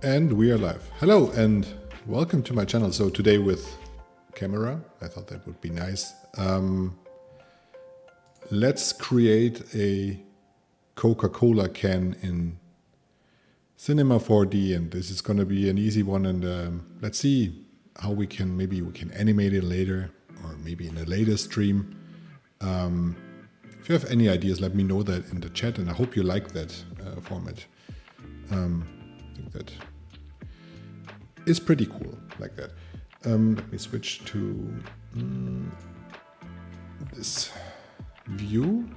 And we are live. Hello and welcome to my channel. So today with camera, I thought that would be nice. Let's create a Coca Cola can in Cinema4D, and this is going to be an easy one. And let's see how maybe we can animate it later, or maybe in a later stream. If you have any ideas, let me know that in the chat, and I hope you like that format. I think that is pretty cool, like that. Let me switch to this view,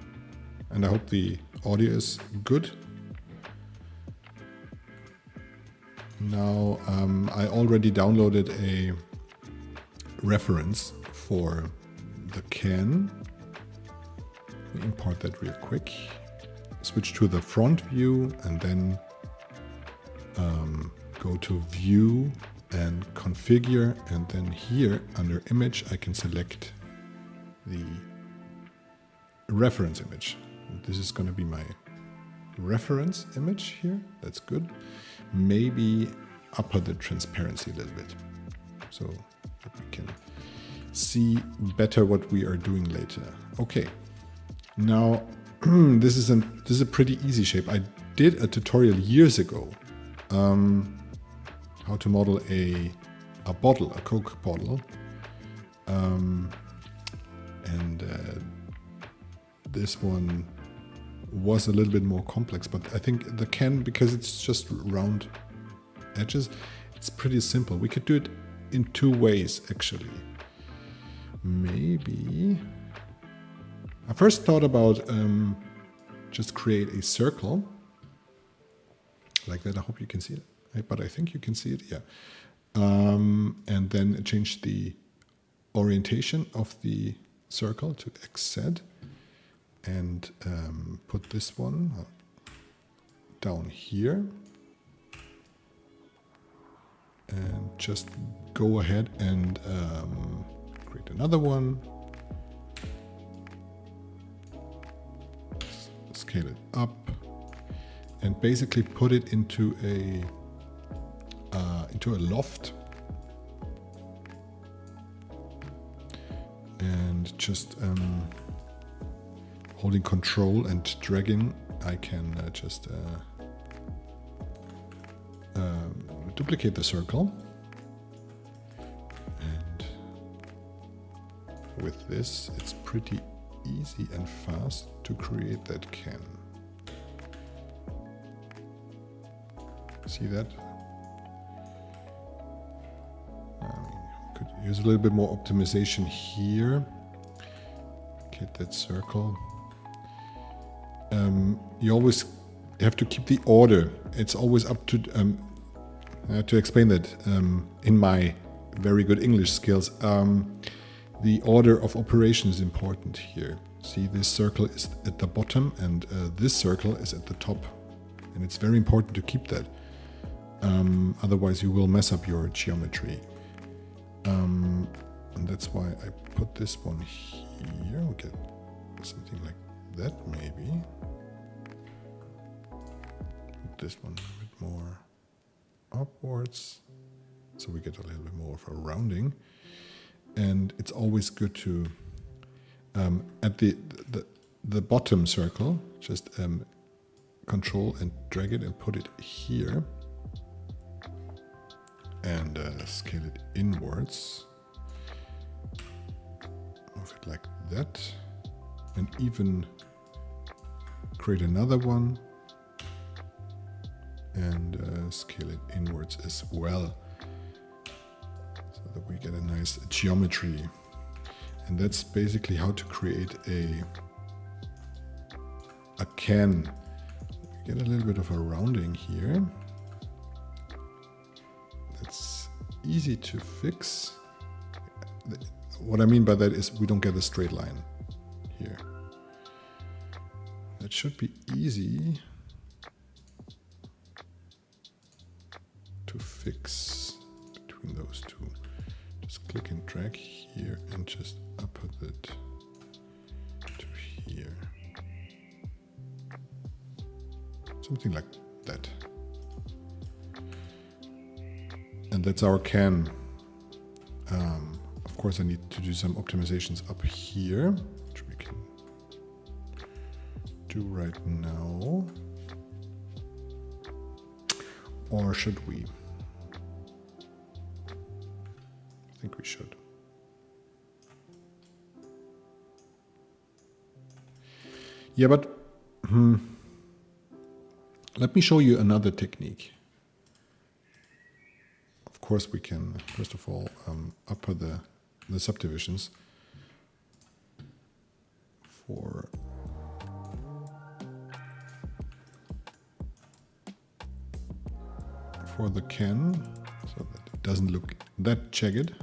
and I hope the audio is good. Now, I already downloaded a reference for the can. Let me import that real quick. Switch to the front view and then go to view and configure, and then here under image I can select the reference image. This is going to be my reference image here. That's good. Maybe upper the transparency a little bit so that we can see better what we are doing later. Okay, now this is a pretty easy shape. I did a tutorial years ago how to model a bottle, a Coke bottle, this one was a little bit more complex, but I think the can, because it's just round edges, it's pretty simple. We could do it in two ways actually. Maybe I first thought about just create a circle like that. I hope you can see it, but I think you can see it, yeah. And then change the orientation of the circle to XZ, and put this one down here, and just go ahead and create another one, scale it up, and basically put it into a loft, and just holding Control and dragging, I can just duplicate the circle, and with this it's pretty easy and fast to create that can. See that? Could use a little bit more optimization here. Get that circle. You always have to keep the order. It's always up to explain that in my very good English skills. The order of operation is important here. See, this circle is at the bottom, and this circle is at the top, and it's very important to keep that. Otherwise you will mess up your geometry. And that's why I put this one here. We get something like that, maybe. Put this one a bit more upwards, so we get a little bit more of a rounding. And it's always good to at the bottom circle, just control and drag it and put it here, and scale it inwards. Move it like that, and even create another one and scale it inwards as well, so that we get a nice geometry. And that's basically how to create a can. Get a little bit of a rounding here. That's easy to fix. What I mean by that is we don't get a straight line here. That should be easy to fix between those two. Just click and drag here and just upper that to here. Something like that. that's our can. Of course, I need to do some optimizations up here, which we can do right now. Or should we? I think we should. Yeah, but let me show you another technique. Of course, we can, first of all, upper the subdivisions for the can, so that it doesn't look that jagged.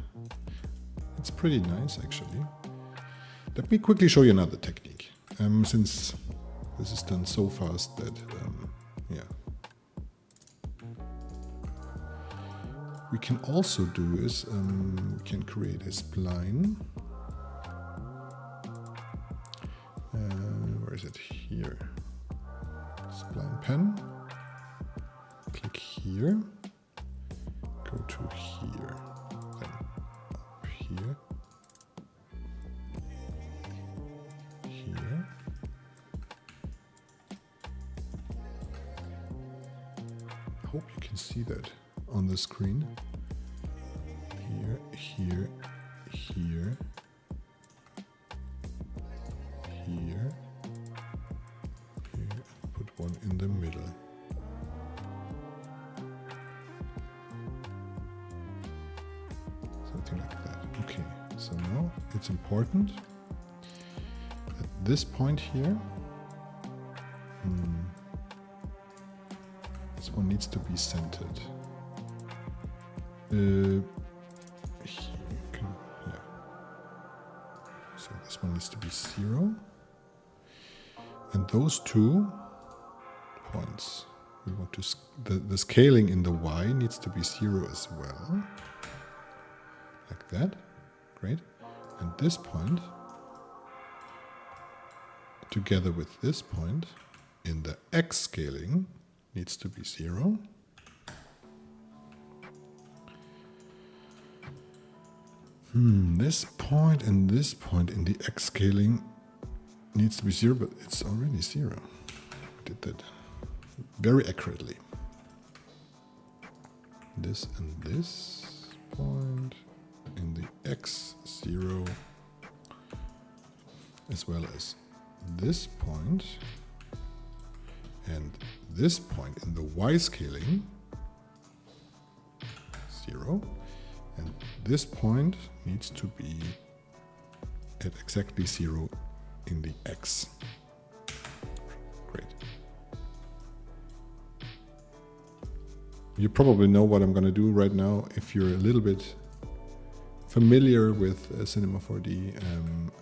It's pretty nice, actually. Let me quickly show you another technique, since this is done so fast that, yeah. We can also do is, we can create a spline. Where is it? Here. Spline pen. Click here. Go to here. Then up here. Here. I hope you can see that on the screen. Here, here, here, here, here, put one in the middle. Something like that. Okay, so now it's important at this point here, this one needs to be centered. So this one needs to be 0. And those 2 points, we want to, the scaling in the Y needs to be 0 as well. Like that. Great. And this point, together with this point, in the X scaling, needs to be 0. This point and this point in the X scaling needs to be 0, but it's already 0. I did that very accurately. This and this point in the X 0, as well as this point and this point in the Y scaling 0. And this point needs to be at exactly 0 in the X. Great. You probably know what I'm going to do right now. If you're a little bit familiar with Cinema4D,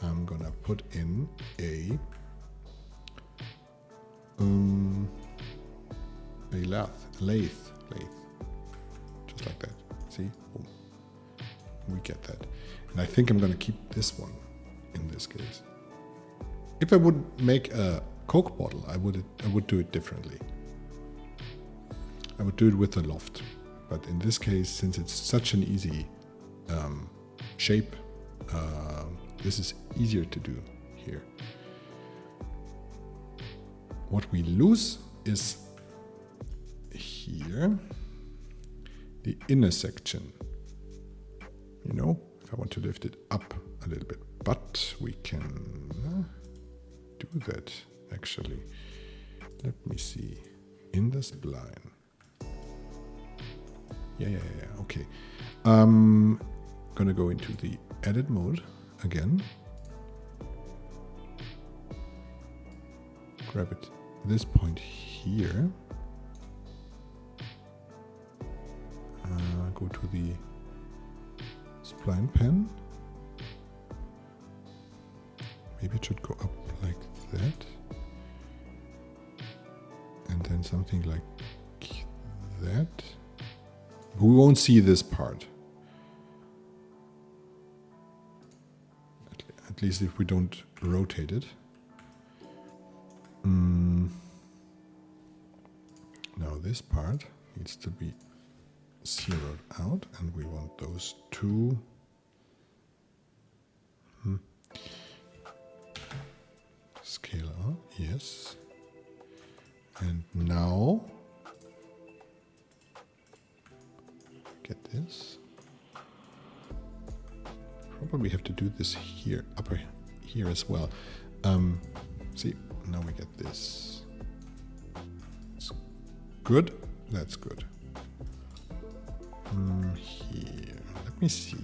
I'm going to put in a lathe, just like that. See? Boom. We get that. And I think I'm going to keep this one in this case. If I would make a Coke bottle, I would do it differently. I would do it with a loft. But in this case, since it's such an easy shape, this is easier to do here. What we lose is here, the inner section. You know, if I want to lift it up a little bit, but we can do that actually. Let me see. In the spline. Yeah, okay. Gonna go into the edit mode again. Grab it, this point here. Go to the spline pen. Maybe it should go up like that. And then something like that. We won't see this part. At least if we don't rotate it. Now this part needs to be zeroed out, and we want those two. Scale up, yes. And now, get this. Probably have to do this here, upper here as well. See, now we get this. It's good. That's good. Here, let me see.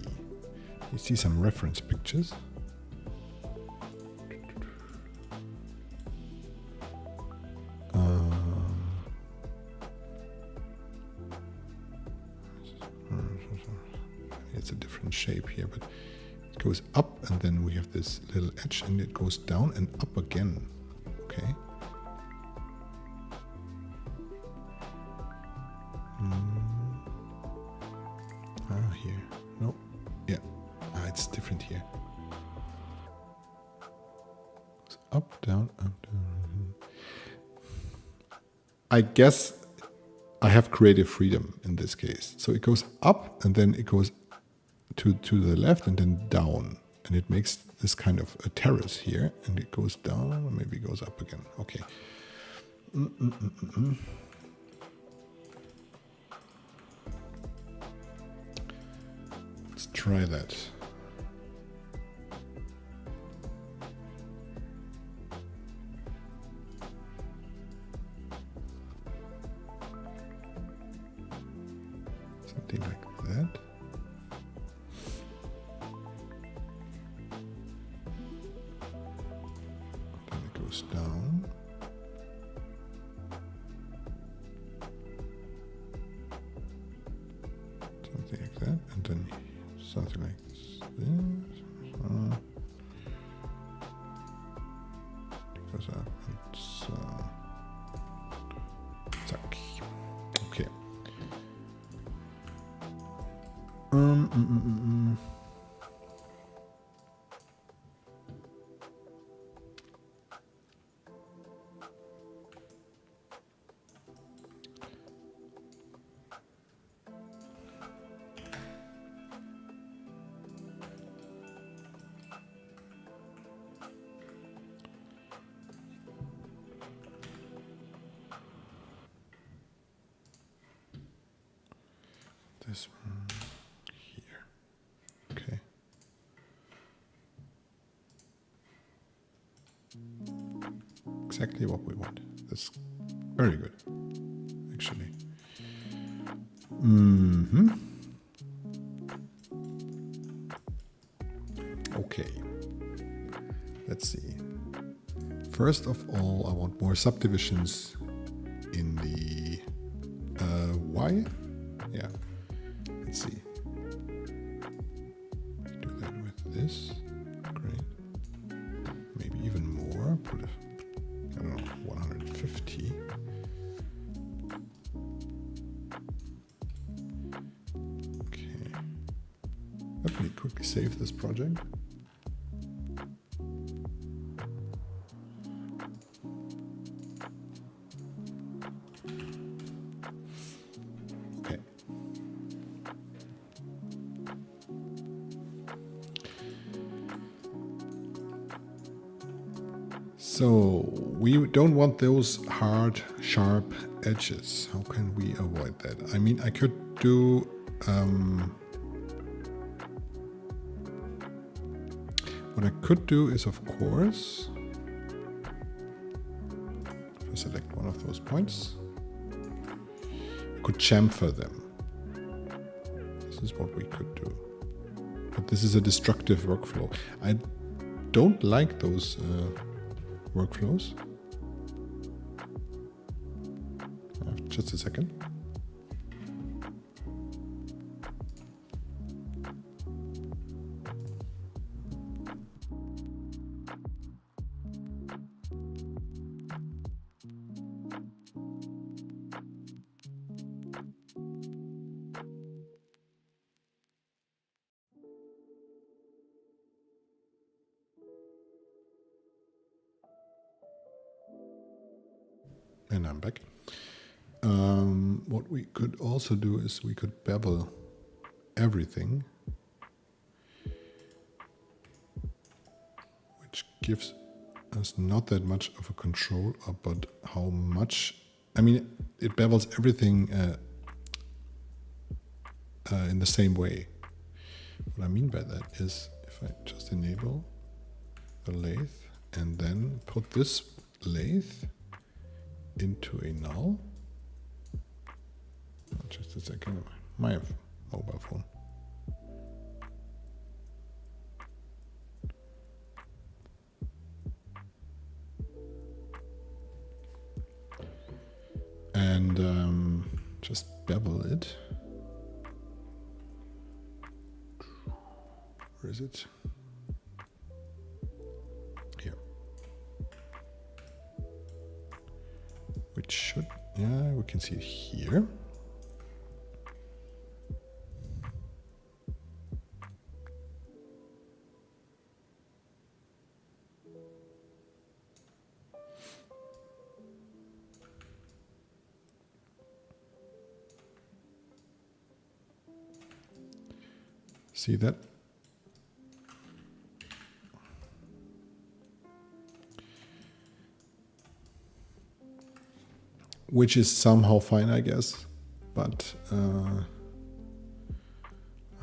You see some reference pictures. It's a different shape here, but it goes up, and then we have this little edge, and it goes down and up again. Okay. Here. No. Yeah. It's different here. It's up, down, up, down. I guess I have creative freedom in this case. So it goes up, and then it goes to the left, and then down. And it makes this kind of a terrace here, and it goes down, and maybe it goes up again. Okay. Let's try that. Something like that. Then it goes down. Something like that, and then something like this. It goes up and zack. Okay. This one here. Okay. Exactly what we want. That's very good, actually. Okay. Let's see. First of all, I want more subdivisions in the Y. Yeah. Let's see. Do that with this. Great. Maybe even more. Put it, I don't know, 150. Okay. Let me quickly save this project. So we don't want those hard, sharp edges. How can we avoid that? I mean, I could do what I could do is, of course, if I select one of those points, I could chamfer them. This is what we could do. But this is a destructive workflow. I don't like those workflows. Just a second. And I'm back. What we could also do is we could bevel everything, which gives us not that much of a control about how much. I mean, it bevels everything in the same way. What I mean by that is if I just enable the lathe and then put this lathe into a null. Just a second, my mobile phone. And just bevel it. Where is it? Here. Which should, yeah, we can see it here. See that? Which is somehow fine, I guess, but I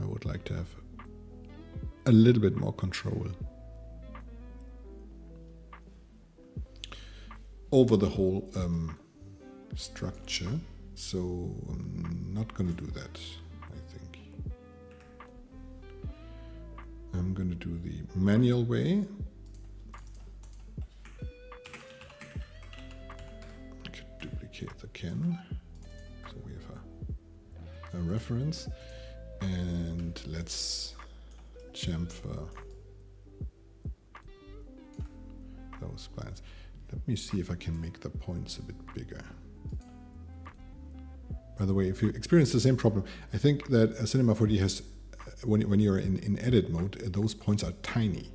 would like to have a little bit more control over the whole structure. So I'm not going to do that, I think. I'm going to do the manual way. I could duplicate the can. So we have a reference. And let's chamfer those splines. Let me see if I can make the points a bit bigger. By the way, if you experience the same problem, I think that Cinema4D has, when you're in edit mode, those points are tiny.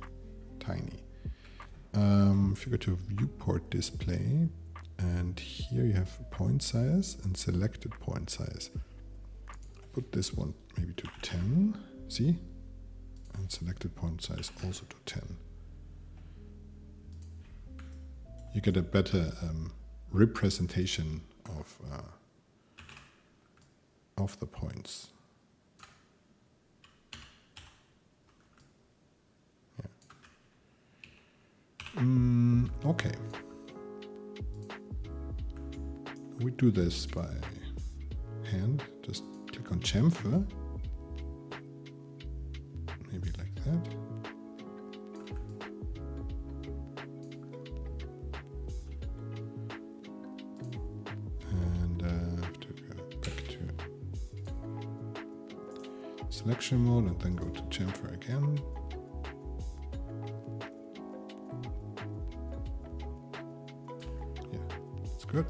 If you go to viewport display, and here you have point size and selected point size. Put this one maybe to 10, see? And selected point size also to 10. You get a better representation of the points. Yeah. Okay. We do this by hand. Just click on chamfer. Maybe like that. And I have to go back to selection mode and then go to chamfer again. Yeah, that's good.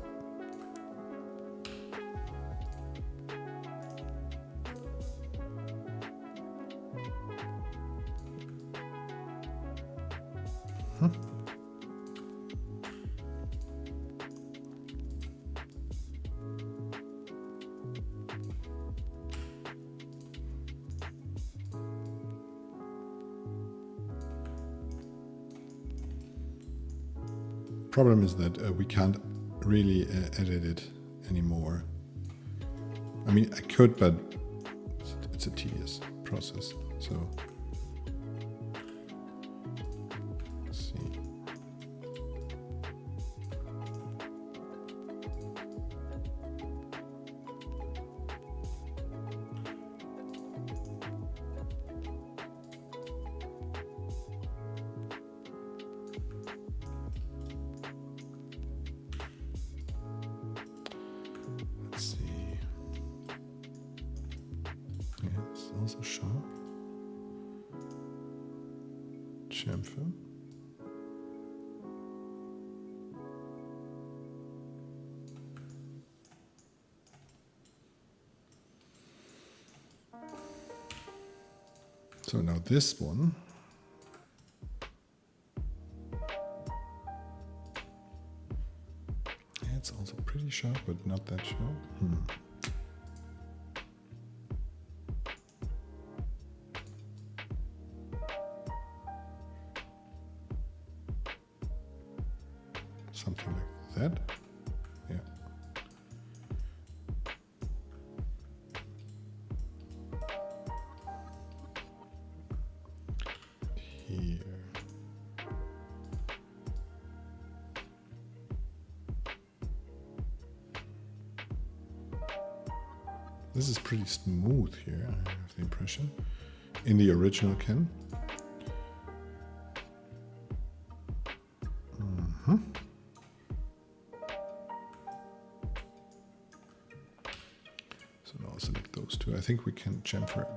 Problem is that we can't really edit it anymore. I mean, I could, but it's a tedious process. So let's see. Also sharp. Chamfer. So now this one It's also pretty sharp, but not that sharp. Something like that. Yeah. Here. This is pretty smooth here, I have the impression, in the original can. So now I'll select those two. I think we can chamfer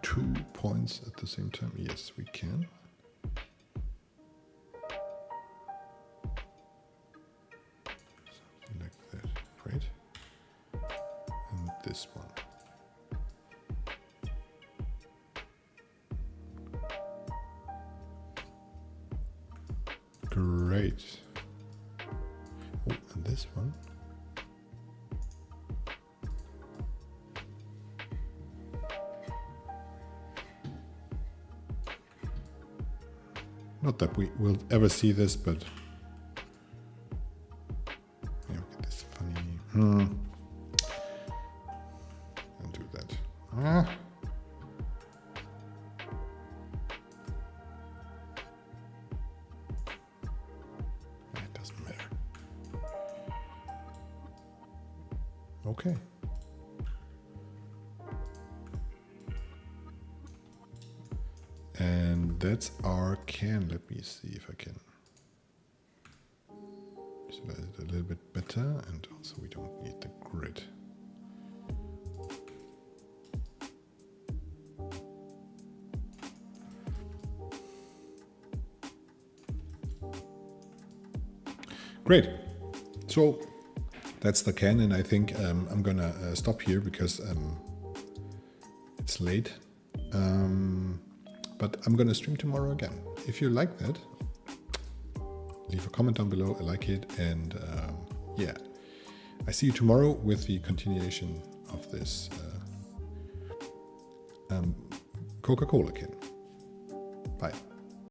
2 points at the same time. Yes, we can. Something like that. Great. And this one. Great. Oh, and this one. Not that we will ever see this, but yeah, look at this funny. I'll do that. It doesn't matter. Okay. And that's our can. Let me see if I can visualize it a little bit better, and also we don't need the grid. Great. So that's the can, and I think I'm gonna stop here because it's late. But I'm gonna stream tomorrow again. If you like that, leave a comment down below, I like it, and yeah. I see you tomorrow with the continuation of this Coca Cola can. Bye.